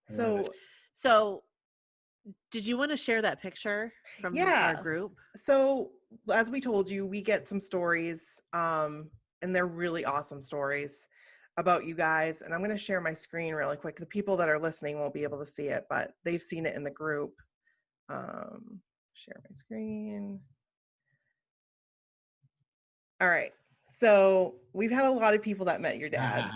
I love it. So did you want to share that picture from our Yeah. group? So as we told you, we get some stories, and they're really awesome stories about you guys. And I'm going to share my screen really quick. The people that are listening won't be able to see it, but they've seen it in the group. Share my screen. All right. So we've had a lot of people that met your dad.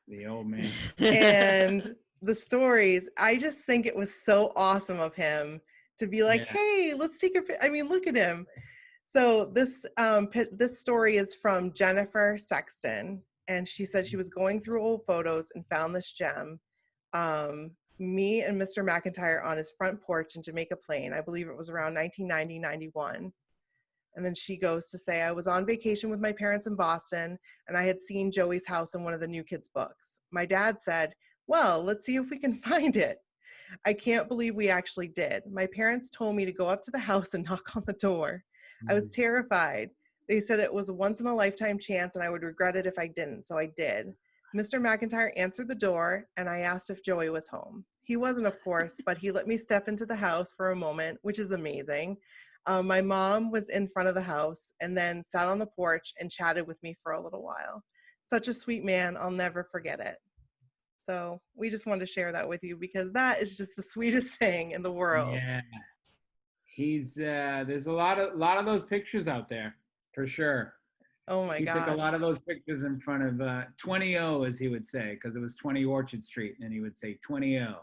The old man. And the stories, I just think it was so awesome of him to be like, Yeah. hey, let's take a I mean, look at him. So this story is from Jennifer Sexton, and she said she was going through old photos and found this gem. Me and Mr. McIntyre on his front porch in Jamaica Plain. I believe it was around 1990, 91. And then she goes to say, I was on vacation with my parents in Boston, and I had seen Joey's house in one of the new kids' books. My dad said, well, let's see if we can find it. I can't believe we actually did. My parents told me to go up to the house and knock on the door. I was terrified. They said it was a once in a lifetime chance and I would regret it if I didn't, so I did. Mr. McIntyre answered the door and I asked if Joey was home. He wasn't, of course, but he let me step into the house for a moment, which is amazing. My mom was in front of the house and then sat on the porch and chatted with me for a little while. Such a sweet man. I'll never forget it. So we just wanted to share that with you because that is just the sweetest thing in the world. Yeah. He's there's a lot of those pictures out there for sure. Oh my He took a lot gosh. of those pictures in front of 20O, as he would say, because it was 20 Orchard Street, and he would say 20O.